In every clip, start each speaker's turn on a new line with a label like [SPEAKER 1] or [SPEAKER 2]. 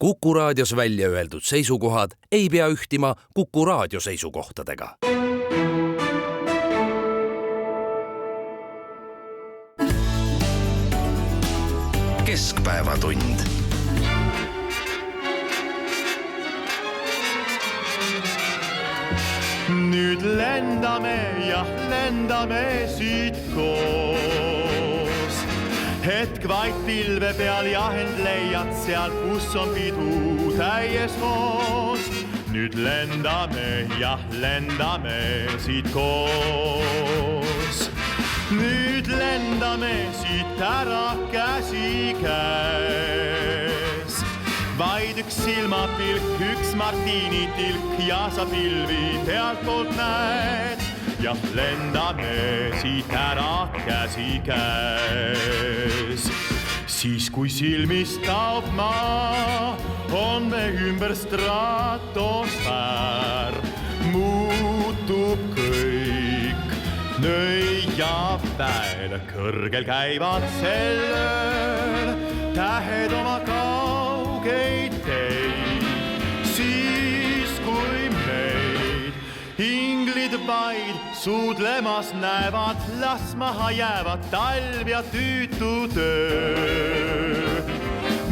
[SPEAKER 1] Kuku Raadios välja öeldud seisukohad ei pea ühtima Kuku Raadio seisukohtadega. Keskpäevatund.
[SPEAKER 2] Nüüd lendame ja lendame siit koos. Hetk vaid pilve peal ja end leiad sealt, kus on pidu täies hoos. Nüüd lendame ja lendame siit koos. Nüüd lendame siit ära käsi käes. Vaid üks silmapilk, üks martiini tilk ja sa pilvi pealt poolt näed. Ja lendame siit ära käsi käes. Siis kui silmist kaob maa, on me ümber stratosfäär. Muutub kõik nöi ja päev, kõrgel käivad sellel tähed oma kaugeid teid. Siis kui meid inglid vaid suudlemas näevad, las maha jäävad talv ja tüütu töö.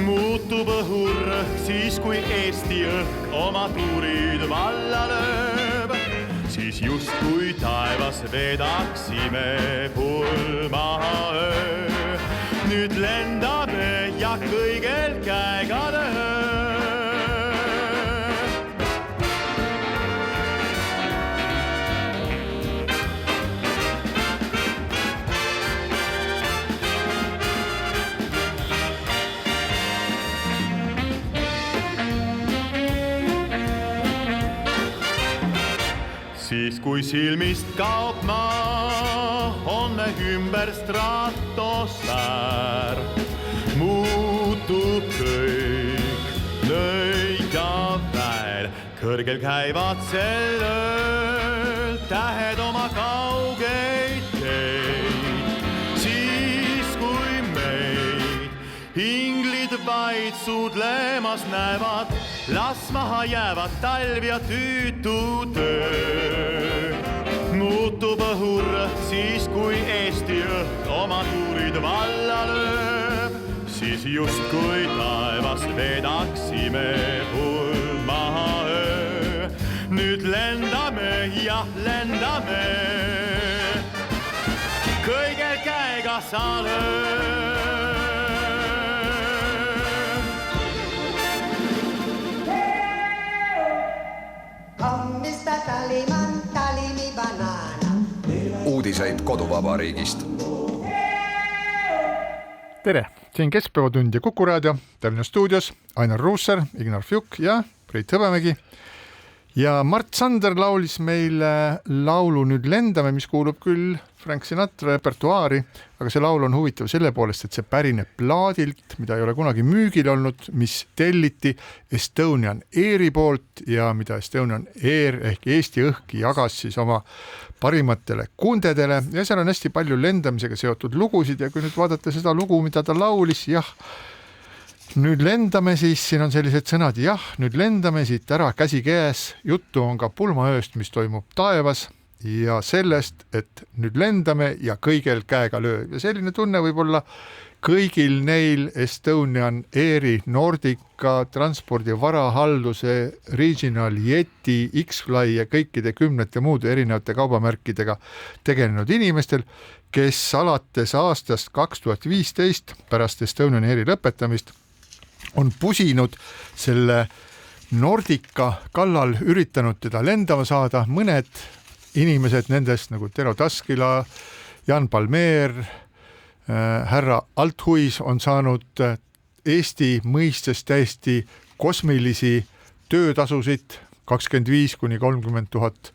[SPEAKER 2] Muutub õhurõhk siis, kui Eesti õhk oma tuurid valla lööb. Siis just kui taevas vedaksime pulmaha öö. Nüüd lendame ja kõigel käega löö. Siis kui silmist kaob maa, on me ümber stratosfäär. Muutub kõik nöi ja väel, kõrgel käivad sellel tähed oma kaugeid teid. Siis kui meid inglid vaid suudlemas näevad, las maha jäävad talv ja tüütu töö. Muutub õhurõhk siis, kui Eesti õhk oma tuurid valla lööb. Siis just kui taevas vedaksime pulmaha öö. Nüüd lendame ja lendame, kõigel käega sa löö.
[SPEAKER 3] Uudiseid Koduvabariigist.
[SPEAKER 4] Tere, siin Keskpäevatund ja Kuku Raadio, Tallinna stuudios Ainar Ruussaar, Ignar Fjuk ja Priit Hõbemägi. Ja Mart Sander laulis meile laulu Nüüd lendame, mis kuulub küll Frank Sinatra repertuaari, aga see laul on huvitav selle poolest, et see pärineb plaadilt, mida ei ole kunagi müügil olnud, mis telliti Estonian Airi poolt ja mida Estonian Air ehk Eesti õhk jagas siis oma parimatele kundedele ja seal on hästi palju lendamisega seotud lugusid ja kui nüüd vaadata seda lugu, mida ta laulis, jah, nüüd lendame, siis siin on sellised sõnad, jah, nüüd lendame siit ära käsi käes, juttu on ka pulmaööst, mis toimub taevas ja sellest, et nüüd lendame ja kõigel käega lööb ja selline tunne võib olla kõigil neil Estonian Airi, Nordica, transpordi varahalduse, Regional, Yeti, X-Fly ja kõikide kümnete muude erinevate kaubamärkidega tegelenud inimestel, kes alates aastast 2015 pärast Estonian Airi lõpetamist on pusinud selle Nordica kallal, üritanud teda lendama saada. Mõned inimesed nendest nagu Tero Taskila, Jan Palmeer, härra Althuis on saanud Eesti mõistes täiesti kosmilisi töötasusid 25,000–30,000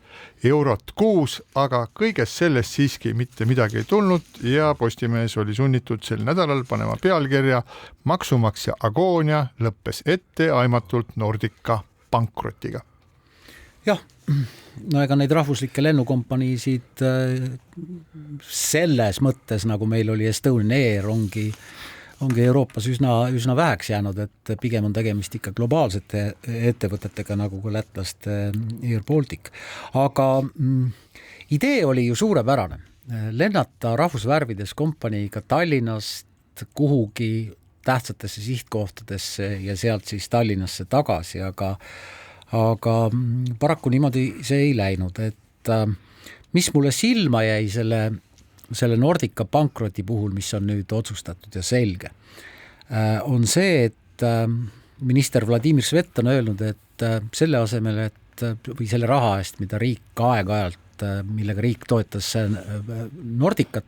[SPEAKER 4] eurot kuus, aga kõigest sellest siiski mitte midagi ei tulnud ja Postimees oli sunnitud sel nädalal panema pealkirja Maksumaksja agoonia lõppes etteaimatult Nordica pankrotiga.
[SPEAKER 5] Jah, no ega neid rahvuslikke lennukompaniisid selles mõttes, nagu meil oli Estonian Air, ongi Euroopas üsna väheks jäänud, et pigem on tegemist ikka globaalsete ettevõtetega nagu ka lätlaste Air Baltic. Aga idee oli ju suurepärane. Lennata rahvusvärvides kompaniiga Tallinnast kuhugi tähtsatesse sihtkohtadesse ja sealt siis Tallinnasse tagasi, aga paraku niimoodi see ei läinud, et mis mulle silma jäi selle Nordica pankroti puhul, mis on nüüd otsustatud ja selge, on see, et minister Vladimir Svet on öelnud, et selle asemel, või selle raha eest, mida riik aeg-ajalt, millega riik toetas Nordicat,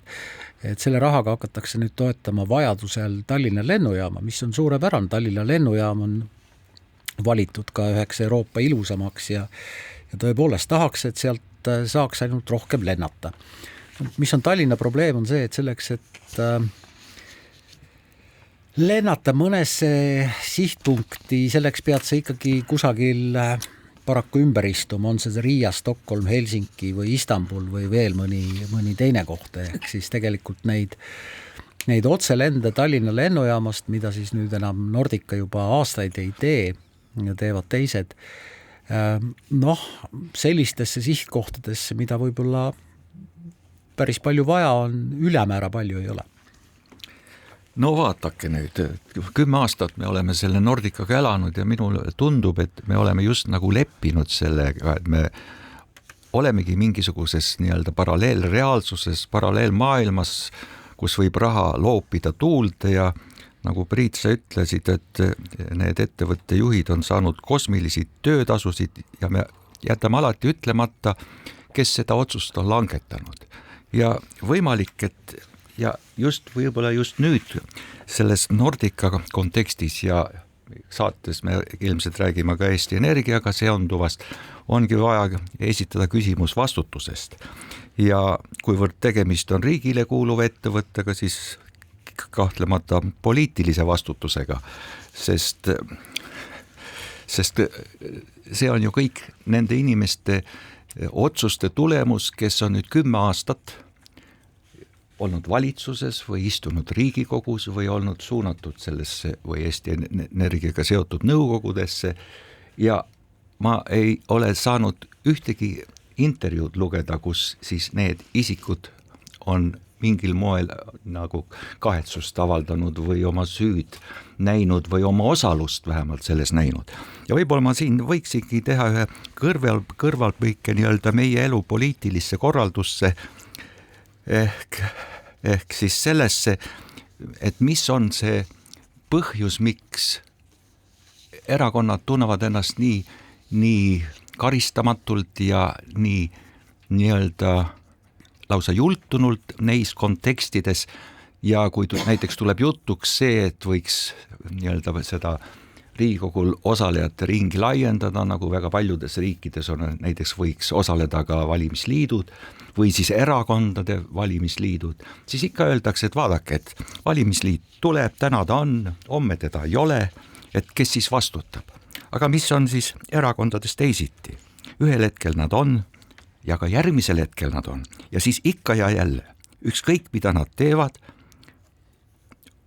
[SPEAKER 5] et selle rahaga hakatakse nüüd toetama vajadusel Tallinna lennujaama, mis on suurepärane. Tallinna lennujaam on valitud ka üheks Euroopa ilusamaks ja tõepoolest tahaks, et sealt saaks ainult rohkem lennata. Mis on Tallinna probleem on see, et selleks, et lennata mõnesse sihtpunkti, selleks pead sa ikkagi kusagil paraku ümber istuma, on see Riia, Stockholm, Helsinki või Istanbul või veel mõni teine koht, ehk siis tegelikult neid otselende Tallinna lennujaamast, mida siis nüüd enam Nordica juba aastaid ei tee ja teevad teised, sellistesse sihtkohtadesse, mida võib-olla päris palju vaja on, ülemäära palju ei ole.
[SPEAKER 6] No vaatake nüüd, 10 aastat me oleme selle Nordicaga elanud ja minule tundub, et me oleme just nagu leppinud sellega, et me olemegi mingisuguses nii-öelda paralleelreaalsuses, paralleelmaailmas, kus võib raha loopida tuulde ja nagu Priit, sa ütlesid, et need ettevõtte juhid on saanud kosmilisi töötasusid ja me jätame alati ütlemata, kes seda otsust on langetanud. Ja võimalik, et ja võib-olla just nüüd selles Nordica kontekstis ja saates me ilmselt räägime ka Eesti Energiaga seonduvast, ongi vaja esitada küsimus vastutusest. Ja kuivõrd tegemist on riigile kuuluva ettevõttega, siis kahtlemata poliitilise vastutusega, sest see on ju kõik nende inimeste otsuste tulemus, kes on nüüd 10 aastat olnud valitsuses või istunud Riigikogus või olnud suunatud sellesse või Eesti Energiaga seotud nõukogudesse ja ma ei ole saanud ühtegi intervjuud lugeda, kus siis need isikud on mingil moel nagu kahetsust avaldanud või oma süüd näinud või oma osalust vähemalt selles näinud. Ja võib-olla ma siin võiksingi teha ühe kõrvalpõike nii-öelda meie elu poliitilisse korraldusse ehk siis sellesse, et mis on see põhjus, miks erakonnad tunnevad ennast nii karistamatult ja nii nii-öelda lausa jultunult neis kontekstides ja kui näiteks tuleb jutuks see, et võiks nii-öelda seda Riigikogul osalejate ringi laiendada, nagu väga paljudes riikides on, näiteks võiks osaleda ka valimisliidud või siis erakondade valimisliidud, siis ikka öeldakse, et vaadake, et valimisliit tuleb, täna ta on, homme teda ei ole, et kes siis vastutab. Aga mis on siis erakondades teisiti? Ühel hetkel nad on ja ka järgmisel hetkel nad on. Ja siis ikka ja jälle, ükskõik mida nad teevad,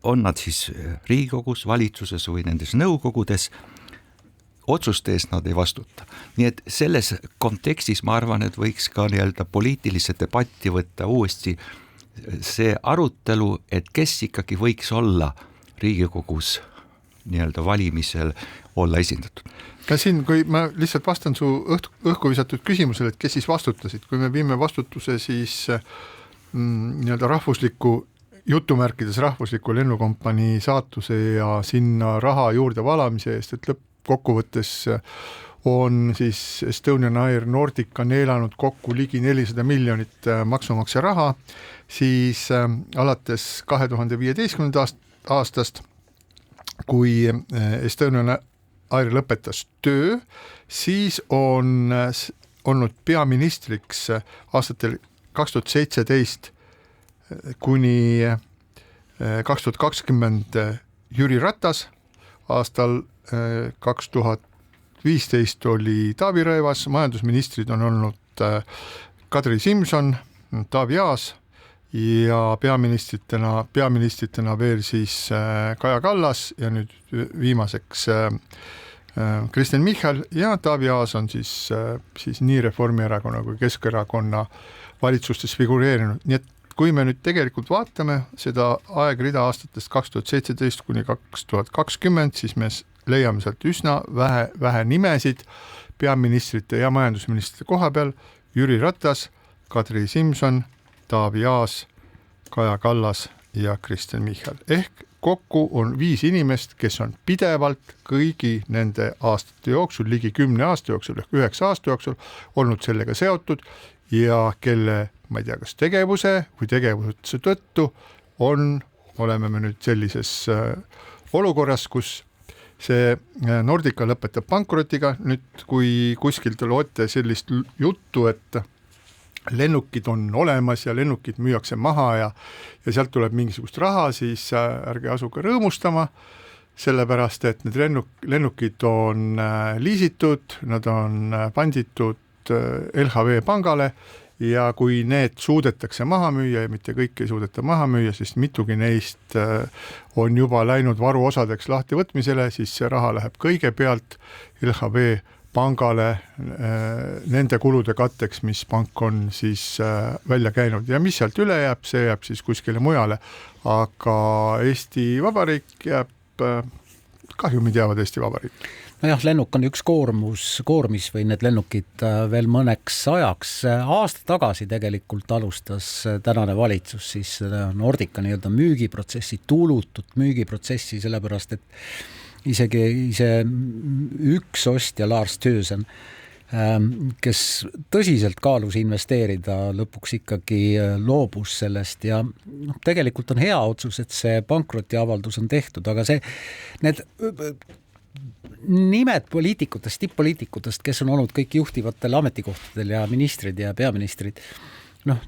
[SPEAKER 6] on nad siis Riigikogus, valitsuses või nendes nõukogudes, otsuste eest nad ei vastuta. Nii et selles kontekstis ma arvan, et võiks ka nii-öelda poliitilise debatti võtta uuesti see arutelu, et kes ikkagi võiks olla Riigikogus nii-öelda valimisel olla esindatud.
[SPEAKER 4] Ka siin, kui ma lihtsalt vastan su õhku visatud küsimusele, et kes siis vastutasid, kui me viime vastutuse siis nii-öelda rahvusliku jutumärkides rahvusliku lennukompanii saatuse ja sinna raha juurde valamise eest, et lõppkokkuvõttes on siis Estonian Air Nordica neelanud kokku ligi 400 miljonit maksumaksja raha, siis alates 2015. aastast, kui Estonian Air lõpetas töö, siis on olnud peaministriks aastatel 2017 kuni 2020 Jüri Ratas, aastal 2015 oli Taavi Rõivas, majandusministrid on olnud Kadri Simson, Taavi Aas ja peaministritena veel siis Kaja Kallas ja nüüd viimaseks Kristen Michal ja Taavi Aas on siis nii Reformierakonna kui Keskerakonna valitsustes figureerinud. Nii et kui me nüüd tegelikult vaatame seda aegrida aastatest 2017 kuni 2020, siis me leiame sealt üsna vähe nimesid peaministrite ja majandusministrite koha peal: Jüri Ratas, Kadri Simson, Taavi Aas, Kaja Kallas ja Kristen Michal. Ehk kokku on 5 inimest, kes on pidevalt kõigi nende aastate jooksul, ligi 10 aasta jooksul ehk 9 aasta jooksul olnud sellega seotud ja kelle, ma ei tea, kas tegevuse või tegevuse tõttu oleme me nüüd sellises olukorras, kus see Nordica lõpetab pankrotiga. Nüüd, kui kuskilt loete sellist juttu, et lennukid on olemas ja lennukid müüakse maha ja sealt tuleb mingisugust raha, siis ärge asuge rõõmustama, sellepärast et need lennukid on liisitud, nad on panditud LHV pangale ja kui need suudetakse maha müüa ja mitte kõik ei suudeta maha müüa, sest mitugi neist on juba läinud varuosadeks lahtivõtmisele, siis see raha läheb kõigepealt LHV pangale nende kulude katteks, mis pank on siis välja käinud ja mis sealt üle jääb, see jääb siis kuskile mujale, aga Eesti Vabariik jääb, kahjumid jäävad Eesti Vabariik.
[SPEAKER 5] Nojah, lennuk on üks koormis või need lennukid veel mõneks ajaks. Aasta tagasi tegelikult alustas tänane valitsus siis Nordica nii-öelda müügiprotsessi, tulutut müügiprotsessi, sellepärast et isegi üks ostja Lars Tøsen, kes tõsiselt kaalus investeerida, lõpuks ikkagi loobus sellest ja tegelikult on hea otsus, et see pankrotiavaldus on tehtud, aga need nimed poliitikutest, tipp-poliitikutest, kes on olnud kõik juhtivatel ametikohtadel ja ministrid ja peaministrid,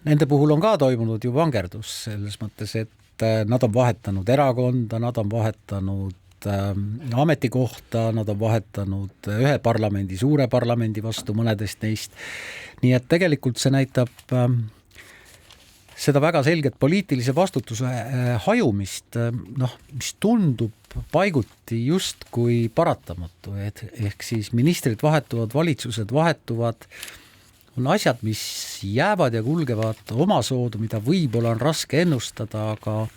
[SPEAKER 5] nende puhul on ka toimunud ju vangerdus selles mõttes, et nad on vahetanud erakonda, nad on vahetanud ametikohta, nad on vahetanud ühe parlamendi, suure parlamendi vastu mõnedest neist. Nii et tegelikult see näitab seda väga selget poliitilise vastutuse hajumist, mis tundub paiguti just kui paratamatu, ehk siis ministrid vahetuvad, valitsused vahetuvad, on asjad, mis jäävad ja kulgevad omasoodu, mida võib-olla on raske ennustada, aga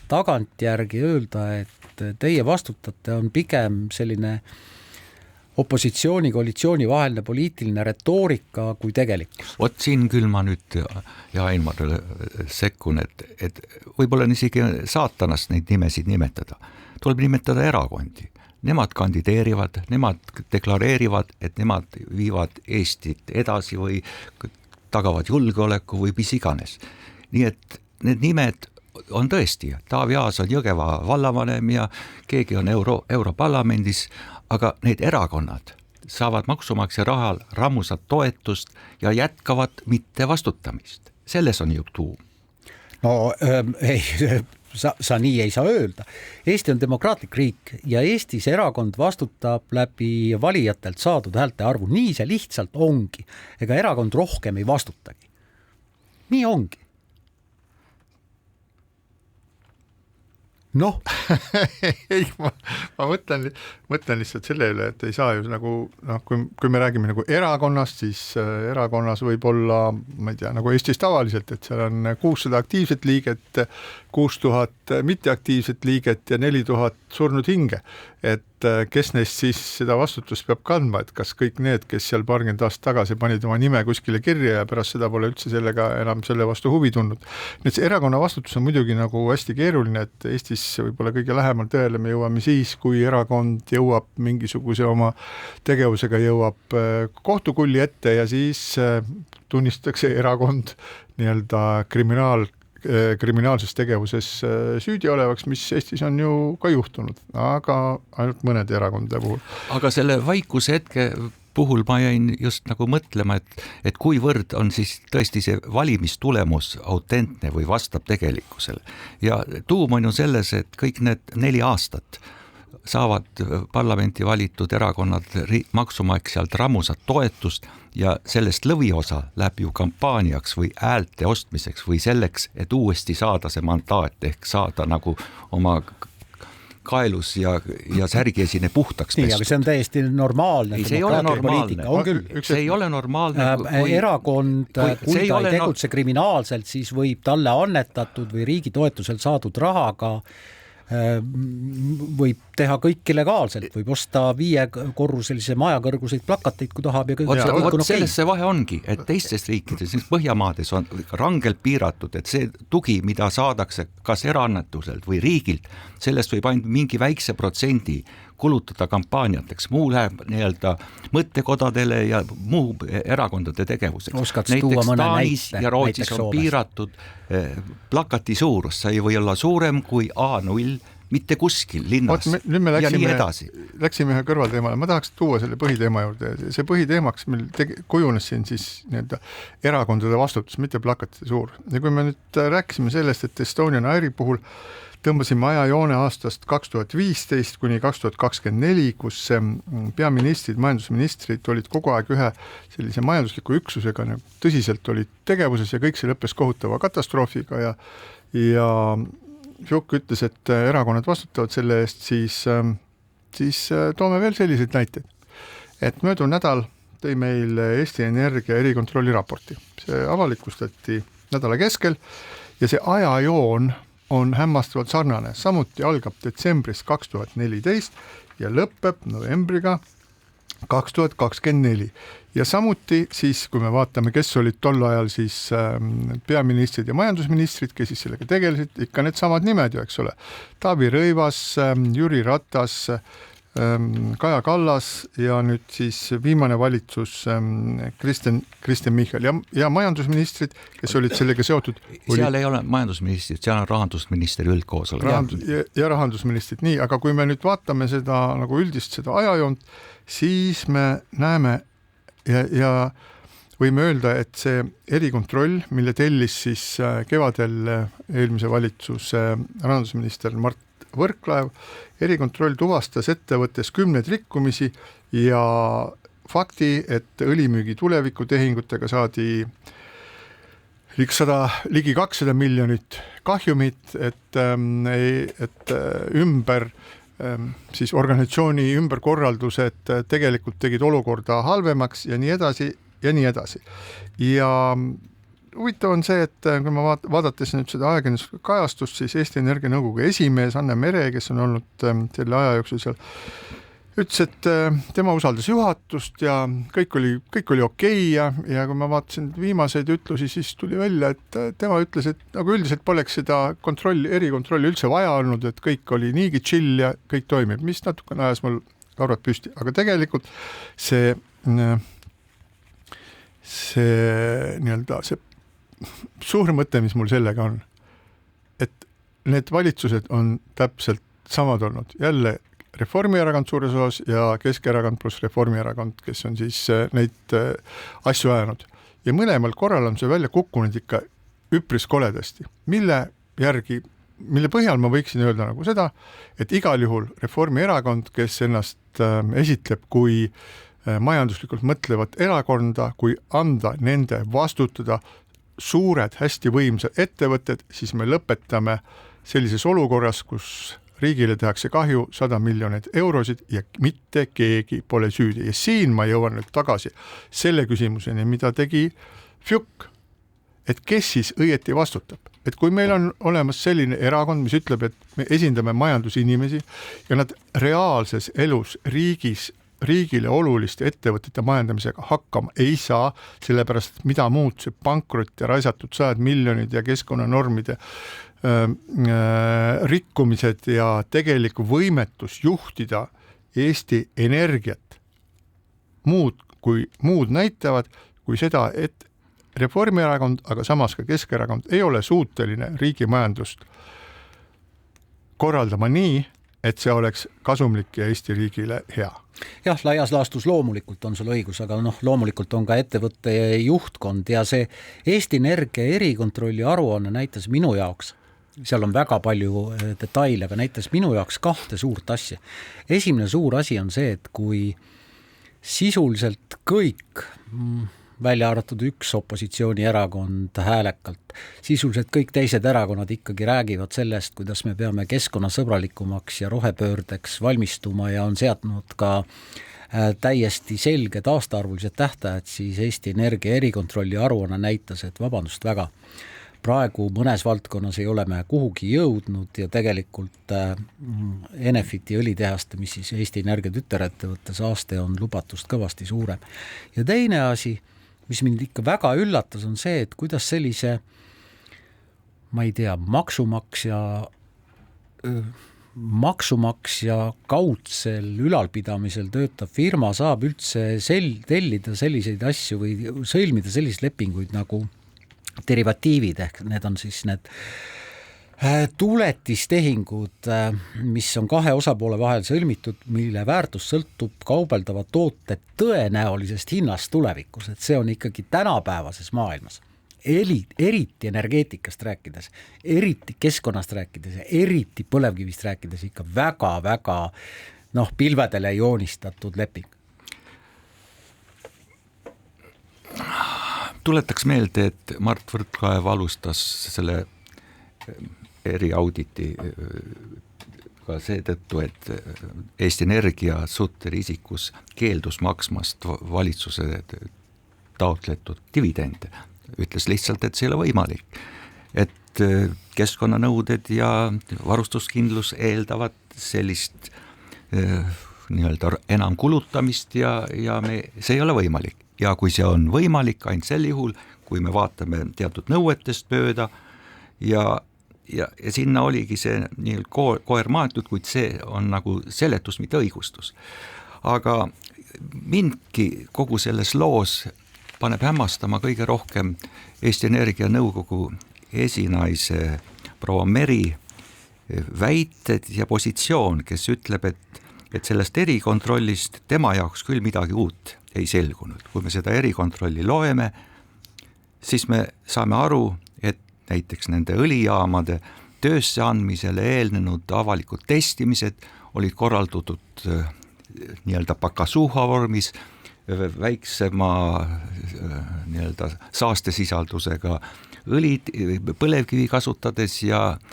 [SPEAKER 5] tagantjärgi öelda, et teie vastutate, on pigem selline opositsiooni, koalitsiooni vaheline poliitiline retoorika kui tegelikkus.
[SPEAKER 6] Vot siin küll ma nüüd ja Ainmarile sekkun, et võib-olla on isegi saatanast neid nimesid nimetada. Tuleb nimetada erakondi. Nemad kandideerivad, nemad deklareerivad, et nemad viivad Eestit edasi või tagavad julgeoleku või mis iganes. Nii et need nimed on tõesti, Taavi Aas on Jõgeva vallavanem ja keegi on Europarlamendis, aga need erakonnad saavad maksumaksja rahal rammusat toetust ja jätkavad mitte vastutamist. Selles on ju tuum.
[SPEAKER 5] No ei, sa nii ei saa öelda. Eesti on demokraatlik riik ja Eestis erakond vastutab läbi valijatelt saadud häälte arvu. Nii see lihtsalt ongi. Ega erakond rohkem ei vastutagi. Nii ongi.
[SPEAKER 4] ei, ma mõtlen lihtsalt selle üle, et ei saa ju nagu, kui me räägime nagu erakonnast, siis erakonnas võib olla, ma ei tea, nagu Eestis tavaliselt, et seal on 600 aktiivset liiget, 6000 mitteaktiivset liiget ja 4000 surnud hinge. Et kes neist siis seda vastutust peab kandma, et kas kõik need, kes seal 20 aastat tagasi panid oma nime kuskile kirja ja pärast seda pole üldse sellega enam selle vastu huvi tundnud. Nüüd see erakonna vastutus on muidugi nagu hästi keeruline, et Eestis võib-olla kõige lähemal tõele me jõuame siis, kui erakond jõuab mingisuguse oma tegevusega jõuab kohtukulli ette ja siis tunnistatakse erakond nii-öelda kriminaalses tegevuses süüdi olevaks, mis Eestis on ju ka juhtunud, aga ainult mõned erakondade puhul.
[SPEAKER 6] Aga selle vaikuse hetke puhul ma jäin just nagu mõtlema, et kuivõrd on siis tõesti see valimistulemus autentne või vastab tegelikkusele. Ja tuum on ju selles, et kõik need 4 aastat saavad parlamenti valitud erakonnad maksumaksjalt rammusat toetust ja sellest lõviosa läheb ju kampaaniaks või häälte ostmiseks või selleks, et uuesti saada see mandaat ehk saada nagu oma kaelus ja särgiesine puhtaks pestud.
[SPEAKER 5] Nii, aga see on täiesti normaalne.
[SPEAKER 6] Ei, see ei ole normaalne.
[SPEAKER 5] On küll.
[SPEAKER 6] See ei ole normaalne.
[SPEAKER 5] Erakond, kui ta ei tegutse kriminaalselt, siis võib talle annetatud või riigi toetusel saadud rahaga võib teha kõik illegaalselt, võib osta 5-korruselise maja kõrguseid plakateid, kui tahab.
[SPEAKER 6] Vot selles see vahe ongi, et teistes riikides, Põhjamaades on rangelt piiratud, et see tugi, mida saadakse kas eraannetuselt või riigilt, sellest võib ainult mingi väikse protsendi kulutada kampaaniateks, muu läheb nii-öelda mõttekodadele ja muu erakondade tegevuseks. Näiteks Taanis ja Rootsis on piiratud plakati suurus, see ei või olla suurem kui A0, mitte kuskil linnas ja nii edasi.
[SPEAKER 4] Läksime ühe kõrvalteemale, ma tahaks tuua selle põhiteema juurde. See põhiteemaks meil kujunes siin siis nii-öelda erakondade vastutus, mitte plakatite suur. Ja kui me nüüd rääkisime sellest, et Estonian Airi puhul tõmbasime ajajoone aastast 2015 kuni 2024, kus peaministrid, majandusministrid olid kogu aeg ühe sellise majandusliku üksusega tõsiselt olid tegevuses ja kõik see lõppes kohutava katastroofiga ja Fjuk ütles, et erakonnad vastutavad selle eest, siis toome veel selliseid näiteid. Et möödunud nädal tõi meil Eesti Energia erikontrolli raporti. See avalikustati nädala keskel ja see ajajoon on hämmastavalt sarnane. Samuti algab detsembris 2014 ja lõpeb novembriga 2024. Ja samuti siis, kui me vaatame, kes olid tol ajal siis peaministrid ja majandusministrid, kes siis sellega tegelesid, ikka need samad nimed ju, eks ole. Taavi Rõivas, Jüri Ratas, Kaja Kallas ja nüüd siis viimane valitsus Kristen Michal ja majandusministrid, kes olid sellega seotud.
[SPEAKER 6] Seal ei ole majandusministrid, seal on rahandusminister üldkoosolek.
[SPEAKER 4] Ja rahandusministrid, nii, aga kui me nüüd vaatame seda nagu üldist seda ajajoont, siis me näeme ja võime öelda, et see erikontroll, mille tellis siis kevadel eelmise valitsuse rahandusminister Mart Võrklaev, erikontroll tuvastas ettevõttes 10 rikkumisi ja fakti, et õlimüügi tulevikutehingutega saadi ligi 200 miljonit kahjumit, et ümber siis organisatsiooni ümberkorraldused tegelikult tegid olukorda halvemaks ja nii edasi ja nii edasi. Ja huvitav on see, et kui ma vaadates nüüd seda ajakirjanduse kajastust, siis Eesti Energia nõukogu esimees Anne Mere, kes on olnud selle aja jooksul seal, ütles, et tema usaldas juhatust ja kõik oli okei ja kui ma vaatasin viimaseid ütlusi, siis tuli välja, et tema ütles, et nagu üldiselt poleks seda erikontrolli üldse vaja olnud, et kõik oli niigi chill ja kõik toimib, mis natukene ajas mul karvad püsti, aga tegelikult see nii-öelda see suur mõte, mis mul sellega on, et need valitsused on täpselt samad olnud. Jälle Reformierakond suures osas ja Keskerakond pluss Reformierakond, kes on siis neid asju ajanud. Ja mõlemal korral on see välja kukkunud ikka üpris koledasti, mille põhjal ma võiksin öelda nagu seda, et igal juhul Reformierakond, kes ennast esitleb kui majanduslikult mõtlevat erakonda, kui anda nende vastutada suured, hästi võimsad ettevõtted, siis me lõpetame sellises olukorras, kus riigile tehakse kahju 100 miljonit eurosid ja mitte keegi pole süüdi. Ja siin ma jõuan nüüd tagasi selle küsimuseni, mida tegi Fjuk, et kes siis õieti vastutab. Et kui meil on olemas selline erakond, mis ütleb, et me esindame majandusinimesi ja nad reaalses elus riigile oluliste ettevõtete majandamisega hakkama ei saa, sellepärast mida muud see pankrot ja raisatud 100 miljonid ja keskkonnanormide rikkumised ja tegeliku võimetus juhtida Eesti Energiat muud näitavad kui seda, et Reformierakond, aga samas ka Keskerakond ei ole suuteline riigi majandust korraldama nii, et see oleks kasumlik ja Eesti riigile hea.
[SPEAKER 5] Jah, laias laastus loomulikult on sul õigus, aga loomulikult on ka ettevõtte juhtkond ja see Eesti Energia erikontrolli aruanne näitas minu jaoks seal on väga palju detaile, aga näitas minu jaoks 2 suurt asja. Esimene suur asi on see, et kui sisuliselt kõik, välja arvatud üks opositsioonierakond häälekalt, sisuliselt kõik teised erakonnad ikkagi räägivad sellest, kuidas me peame keskkonnasõbralikumaks ja rohepöördeks valmistuma ja on seadnud ka täiesti selged aastaarvulised tähtajad, siis Eesti Energia erikontrolli aruanne näitas, et vabandust väga, praegu mõnes valdkonnas ei ole me kuhugi jõudnud ja tegelikult Enefiti õlitehaste, mis siis Eesti Energia tütarettevõttes aaste on lubatust kõvasti suurem. Ja teine asi, mis mind ikka väga üllatas, on see, et kuidas sellise, ma ei tea, maksumaksja kaudsel ülalpidamisel töötav firma saab üldse tellida selliseid asju või sõlmida selliseid lepinguid nagu derivatiivid, ehk need on siis need tuletistehingud, mis on 2 osapoole vahel sõlmitud, mille väärtus sõltub kaubeldava toote tõenäolisest hinnast tulevikus, et see on ikkagi tänapäevases maailmas, eriti energeetikast rääkides, eriti keskkonnast rääkides ja eriti põlevkivist rääkides ikka väga-väga pilvedele joonistatud leping.
[SPEAKER 6] Tuletaks meelde, et Mart Võrklaev alustas selle eriauditi ka seetõttu, et Eesti Energia Sutteri isikus keeldus maksmast valitsuse taotletud dividende. Ütles lihtsalt, et see ei ole võimalik. Et keskkonnanõuded ja varustuskindlus eeldavad sellist nii-öelda enam kulutamist ja see ei ole võimalik. Ja kui see on võimalik ainult sel juhul, kui me vaatame teatud nõuetest mööda ja sinna oligi see koer maetud, kuid see on nagu seletus, mitte õigustus. Aga mindki kogu selles loos paneb hämmastama kõige rohkem Eesti Energia nõukogu esinaise proua Meri väited ja positsioon, kes ütleb, et sellest erikontrollist tema jaoks küll midagi uut ei selgunud. Kui me seda erikontrolli loeme, siis me saame aru, et näiteks nende õlijaamade töösse andmisele eelnenud avalikud testimised olid korraldatud nii-öelda pakasuha vormis, väiksema nii-öelda saastesisaldusega õlid, põlevkivi kasutades ja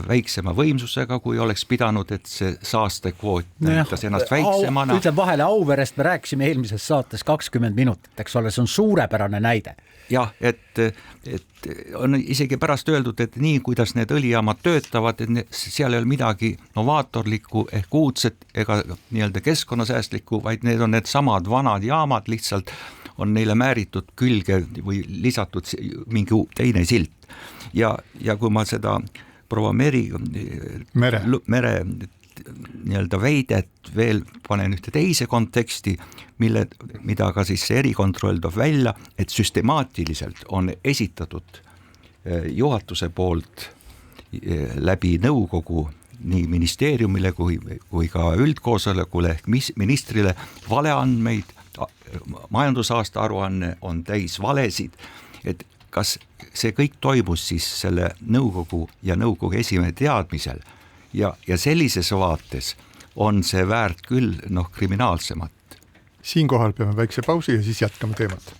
[SPEAKER 6] väiksema võimsusega, kui oleks pidanud, et see saastekvoot näitas ennast väiksemana.
[SPEAKER 5] Ütlen vahele, Auverest me rääkisime eelmises saates 20 minutit, eks ole, see on suurepärane näide.
[SPEAKER 6] Jah, et on isegi pärast öeldud, et nii, kuidas need õlijaamad töötavad, et seal ei ole midagi novaatorlikku ehk uudset ega nii-öelda keskkonnasäästlikku, vaid need on need samad vanad jaamad, lihtsalt on neile määritud külge või lisatud mingi teine silt. Ja kui ma seda proua Mere nii-öelda väidet veel panen ühte teise konteksti, mida ka siis see erikontroll toob välja, et süstemaatiliselt on esitatud juhatuse poolt läbi nõukogu nii ministeeriumile kui ka üldkoosolekule ehk ministrile valeandmeid, majandusaasta aruanne on täis valesid, et kas see kõik toimus siis selle nõukogu ja nõukogu esimehe teadmisel ja sellises vaates on see väärt küll kriminaalsemat.
[SPEAKER 4] Siinkohal peame väikse pausi ja siis jätkame teemat.